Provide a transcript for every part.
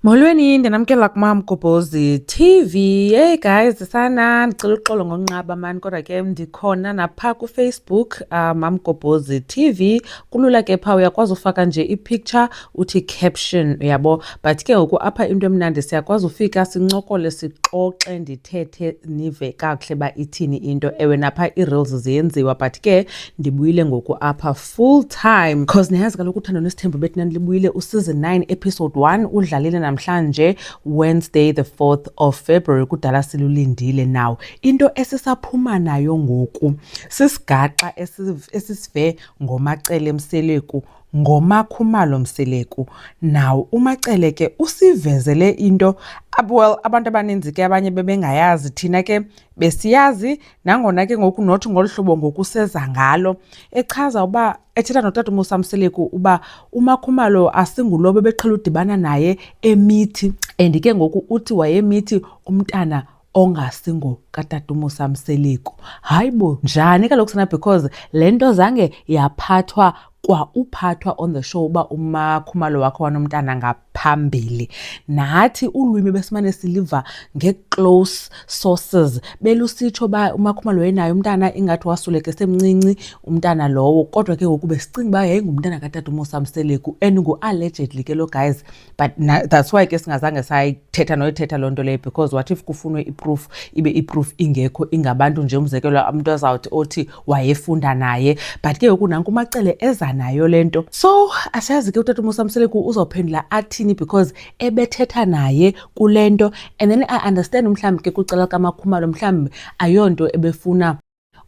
Molweni, ndinamkela kuMam Gobhozi TV. Hey guys, ndicela uxolo ngonqaba mani, kodwa ke ndikhona napha kuFacebook, Mam Gobhozi TV. Kulula ke phaa, uyakwazi ufaka nje i-picture uthi caption, uyabo. But ke ngoku apha into emnandi, siyakwazi ufika sincokole, sixoxe, ndithethe nive kakuhle uba ithini into. Ewe napha ii-reels ziyenziwa, but ke ndibuyile ngoku apha full time because niyazi kaloku uthando nesithembu bethi libuyile useason 9 episode 1 udlalile namhlanje Wednesday the 4th of February. Kudala silulindile now. Into esisaphuma nayo ngoku sisigaxa esisive ngoMacele Mseleku, ngoMakhumalo Mseleku. Now uMacele ke usivezele into, well, abantu abaninzi ke abanye bebengayazi, thina ke besiyazi, nangona ke ngoku nothi ngolu hlobo ngokuseza ngalo, echaza uba ethetha notata uMusa Mseleku uba uMakhumalo asingulo bebeqhela udibana naye emithi, and ke ngoku uthi wayemithi umntana ongasingo katata uMusa Mseleku. Hayibo, njani kaloku sana, because le nto zange yaphathwa kwa uphathwa on the show uba uMakhumalo wakho wanomntana ngaphambili. Nathi ulwimi besimane siliva nge-close sources belusitsho uba uMakhumalo wayenayo umntana, ingathi wasuleke semncinci umntana lowo, kodwa ke ngoku besicinga uba yayingumntana katata uMusa Mseleku, and ngu-allegedly ke lo guys. But that's why ke singazange sayithetha noyithetha loo nto leyo, because what if kufunwe iproof ibe iproof ingekho, ingabantu nje umzekelo umntu azawuthi othi wayefunda naye. But ke ngoku nanku uMacele eza nayo le nto, so asiyazi ke utata uMusa Mseleku uzawuphendula athini, because ebethetha naye kule nto. And then I understand mhlawumbi ke kucela kaMakhumalo mhlawumbi ayonto ebefuna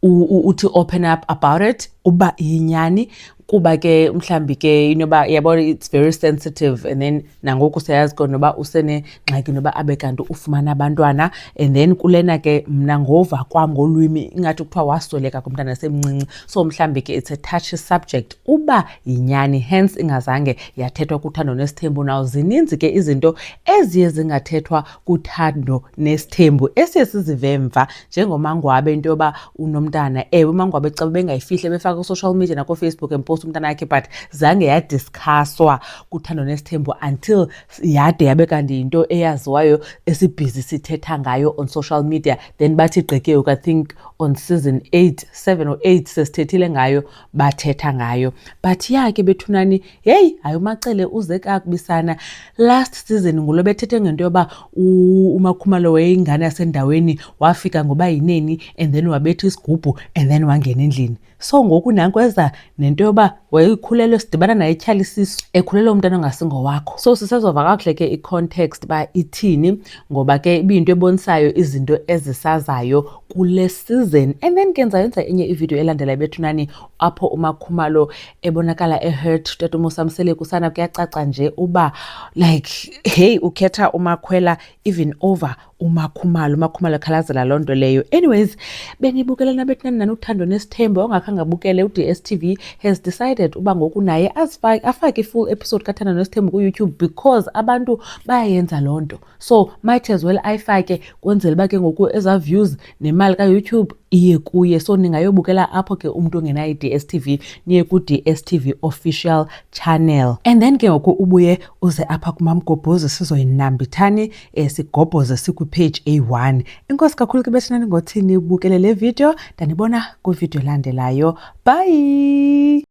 uthi open up about it uba yinyani, kuba ke mhlawumbi ke inoba yabona it's very sensitive, and then nangoku siyazi ke noba usenengxaki noba abe kanti ufumana abantwana. And then kulena ke mna ngova kwam ngolwimi ingathi kuthiwa wasweleka kumntana semncinci, so mhlawumbi ke it's a touchy subject uba yinyani, hence ingazange yathethwa kuthando nesithembu. Now zininzi ke izinto eziye zingathethwa kuthando nesithembu esiye sizive mva, njengomangwabe into yoba unomntana. Ewe umangwabe xa bengayifihle befaka ku-social media nako-Facebook and post umntana yakhe, but zange yadiskaswa kuthando nesithembu until yade yabe kanti yinto eyaziwayo esibhizi sithetha ngayo on social media. Then bathi gqeke, I think on season 8, 7 or 8 sesithethile ngayo, bathetha ngayo. But ya ke bethunani, hey, hayi uMacele uze kakubi sana. Last season ngulo bethethe ngento yoba uMakhumalo wayeyingane yasendaweni, wafika ngoba yineni, and then wabetha isigubhu, and then wangena endlini. So ngoku nankweza nento yoba wayekhulelwe, sidibana naye etyhalisiso, ekhulelwe umntana ongasingo wakho. So sisezova kakuhle ke i-context ba ithini, ngoba ke ibiyinto ebonisayo izinto ezisazayo kule season. And then ke yenza enye ivideo elandela bethunani apho uMakhumalo ebonakala ehurt utata uMusa Mseleku sana. Kuyacaca nje uba like, hey, ukhetha uMakhwela even over uMakhumalo. uMakhumalo khalazela loo nto leyo. Anyways, benibukele nabethunani nanuthando nesithembu. Ongakhange abukele, uDSTV has decided uba ngoku naye afake i-full episode kathando nesithembu ku-YouTube, because abantu bayayenza loo nto. So might as well ayifake kwenzela uba ke ngoku eza views nemali ka-YouTube iye kuye. So ningayobukela apho ke umntu ongenayo i-DSTV, niye ku-DSTV official channel. And then ke ngoku ubuye uze apha kuMam Gobhozi sizoyinambithani, sigobhoze sikwi-page A1. Inkosi kakhulu ke bethunani ngothini ubukele le video. Ndanibona kwivideo elandelayo. Bye.